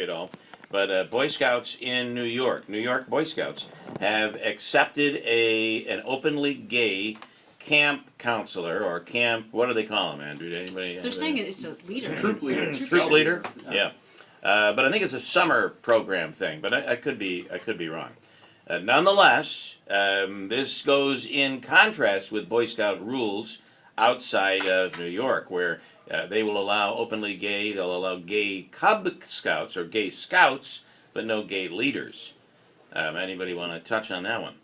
at all, but Boy Scouts in New York Boy Scouts, have accepted an openly gay camp counselor or camp. What do they call him, Andrew? Anybody? They're saying it's a leader. Troop leader. Troop leader. Yeah. But I think it's a summer program thing. But I could be wrong. Nonetheless, this goes in contrast with Boy Scout rules outside of New York, where they will allow openly gay. They'll allow gay Cub Scouts or gay Scouts, but no gay leaders. Anybody want to touch on that one?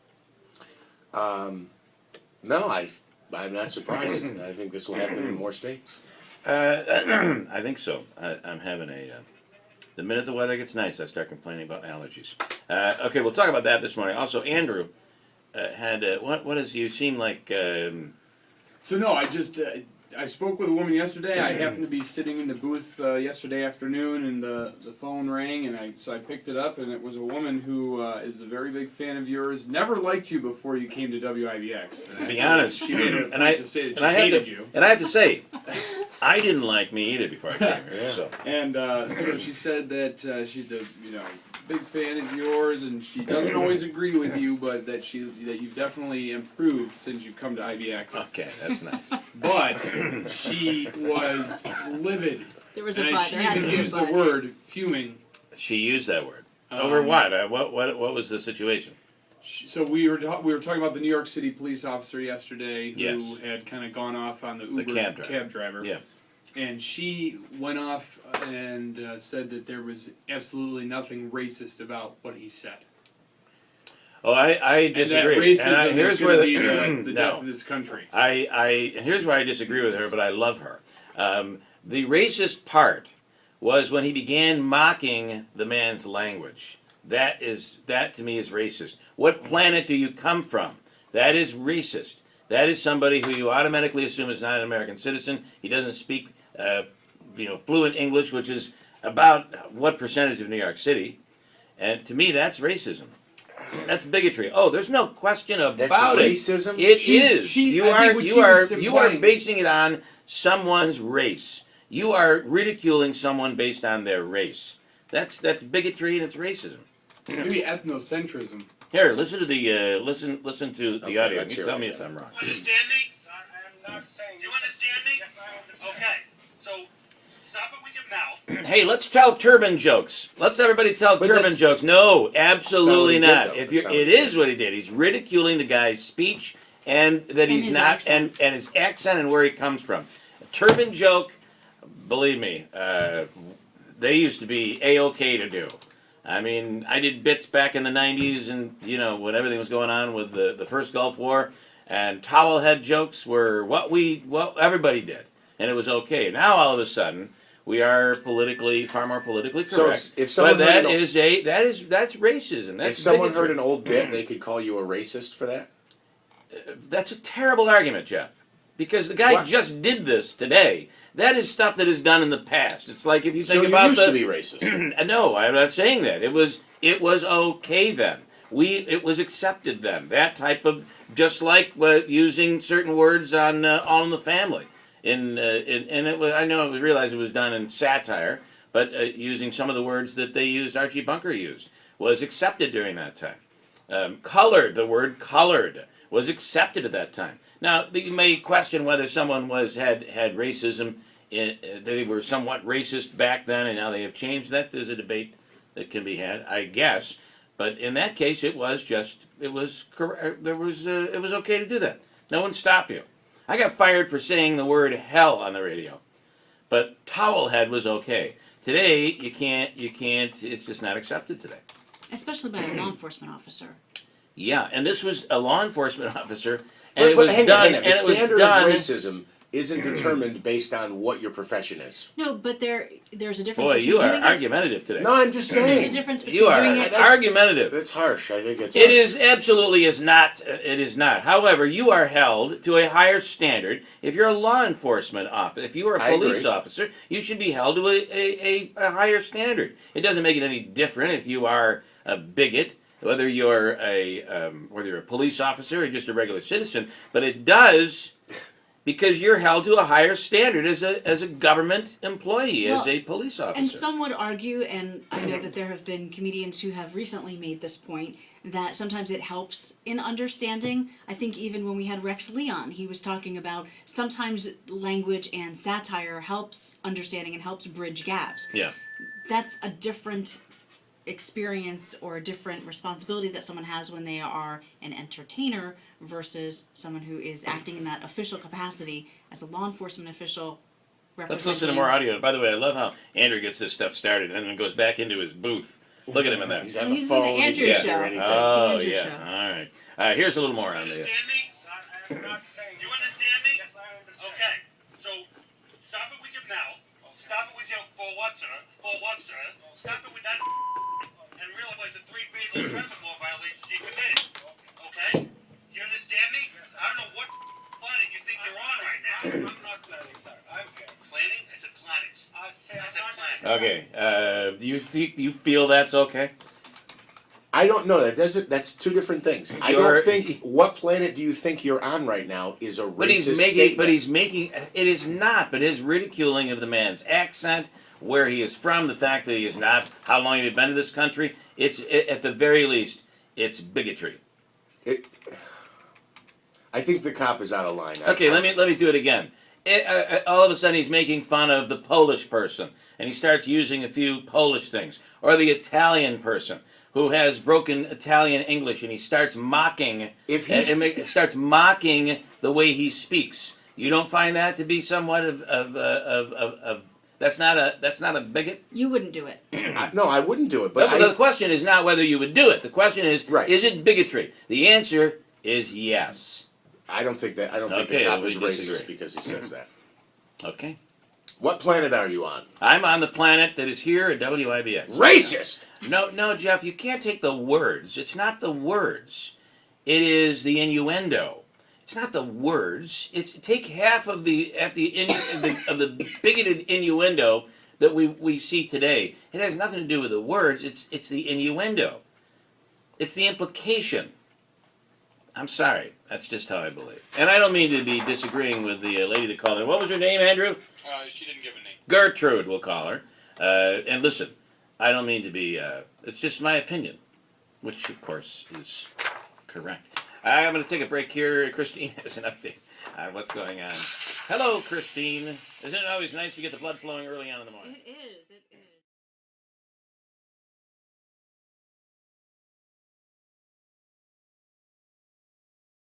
No, I'm not surprised. I think this will happen in more states. I think so. I'm having the minute the weather gets nice, I start complaining about allergies. Okay, we'll talk about that this morning. Also, Andrew had what is you seem like. So no, I spoke with a woman yesterday. I happened to be sitting in the booth yesterday afternoon, and the phone rang, and so I picked it up, and it was a woman who is a very big fan of yours. Never liked you before you came to WIBX. To be honest, she made a point to say that she hated you. And I have to say, I didn't like me either before I came here. Yeah. So. And so she said that she's a big fan of yours, and she doesn't always agree with you, but that you've definitely improved since you've come to IBX. Okay, that's nice. But she was livid. There was a And but. she There had to even be a used the but. word fuming. She used that word. Over what? What was the situation? So we were talking about the New York City police officer yesterday who Yes. had kind of gone off on the Uber cab driver. Yeah. And she went off and said that there was absolutely nothing racist about what he said. Oh, I disagree. And that racism here's is going where to be the no. death of this country. And here's where I disagree with her, but I love her. The racist part was when he began mocking the man's language. That to me is racist. What planet do you come from? That is racist. That is somebody who you automatically assume is not an American citizen. He doesn't speak, fluent English, which is about what percentage of New York City. And to me, that's racism. That's bigotry. Oh, there's no question about That's it. racism? It is. You are implying- basing it on someone's race. You are ridiculing someone based on their race. That's bigotry and it's racism. Maybe ethnocentrism. Here, listen to the listen to the Okay, audio. let's You hear tell it. me if I'm wrong. Understand me? I'm not saying You understand me? Yes, I understand. Okay. So stop it with your mouth. Hey, let's tell turban jokes. Let's everybody tell But turban that's- jokes. No, absolutely That's not not. what he did, If though. you, That's not what it he is did. what he did. He's ridiculing the guy's speech and that And he's his not accent. and his accent and where he comes from. A turban joke, believe me, they used to be a-okay to do. I mean, I did bits back in the 90s and, when everything was going on with the first Gulf War, and towel head jokes were what everybody did, and it was okay. Now, all of a sudden, we are far more politically correct. So if someone but heard that's racism. That's if someone bigotry. heard an old bit, they could call you a racist for that? That's a terrible argument, Jeff, because the guy What? just did this today. That is stuff that is done in the past. It's like if you think So you about used to be racist. No, I'm not saying that. It was okay then. It was accepted then. That type of just like using certain words on All in the Family. And it was, I realized it was done in satire, but using some of the words that they used, Archie Bunker used, was accepted during that time. Colored, the word colored was accepted at that time. Now, you may question whether someone had racism. They were somewhat racist back then, and now they have changed. That there's a debate that can be had, I guess. But in that case, it was okay to do that. No one stopped you. I got fired for saying the word hell on the radio, but towelhead was okay. Today, you can't. It's just not accepted today. Especially by a law enforcement officer. Yeah, and this was a law enforcement officer, and But it was hang on, done. hang on. And The it was standard done. of racism isn't determined based on what your profession is. No, but there's a difference Boy, between you are doing argumentative today. No, I'm just it. There's a saying. difference between You are doing it. argumentative. That's harsh. I think it's It is absolutely is not. It is not. However, you are held to a higher standard. If you're a law enforcement officer, if you are a I police agree. officer, you should be held to a higher standard. It doesn't make it any different if you are a bigot, whether you're a police officer or just a regular citizen. But it does Because you're held to a higher standard as a government employee, as Well, a police officer. And some would argue, and I know that there have been comedians who have recently made this point, that sometimes it helps in understanding. I think even when we had Rex Leon, he was talking about sometimes language and satire helps understanding and helps bridge gaps. Yeah. That's a different experience or a different responsibility that someone has when they are an entertainer versus someone who is acting in that official capacity as a law enforcement official. Let's listen to more audio. By the way, I love how Andrew gets this stuff started and then goes back into his booth. Look at him in there. He's on He's the in the phone. Andrew he can't show. hear anything. Oh, Andrew yeah. show. All right. Here's a little more on You this. understand me? I am not saying. You understand me? Yes, I understand. Okay. So stop it with your mouth. Stop it with your for what, sir? For what, sir? Stop it with that. And realize the 3 fatal traffic law violations you committed. Okay? You understand me? I don't know what planet you think you're on right now. I'm not planning, sir. I'm okay. Planning? It's a planet. I say That's a I'm planet. not. Okay. Do you feel that's okay? I don't know that. That's two different things. I You're- don't think. What planet do you think you're on right now is a racist But he's making. statement. But he's making. It is not. But his ridiculing of the man's accent, where he is from, the fact that he is not, how long he had been in this country. At the very least, it's bigotry. I think the cop is out of line. Okay, let me do it again. All of a sudden, he's making fun of the Polish person, and he starts using a few Polish things, or the Italian person who has broken Italian English, and he starts mocking. Starts mocking the way he speaks. You don't find that to be somewhat of that's not a bigot? You wouldn't do it. No, I wouldn't do it. But But the question is not whether you would do it. The question is, Right. is it bigotry? The answer is yes. I don't think that. I don't think Okay, the cop we is racist disagree. because he says that. Okay. What planet are you on? I'm on the planet that is here at WIBX. Racist. No, Jeff, you can't take the words. It's not the words. It is the innuendo. It's not the words. It's take half of the bigoted innuendo that we see today. It has nothing to do with the words. It's the innuendo. It's the implication. I'm sorry. That's just how I believe. And I don't mean to be disagreeing with the lady that called in. What was her name, Andrew? She didn't give a name. Gertrude, we'll call her. And listen, I don't mean to be, it's just my opinion, which of course is correct. I'm going to take a break here. Christine has an update on what's going on. Hello, Christine. Isn't it always nice to get the blood flowing early on in the morning? It is.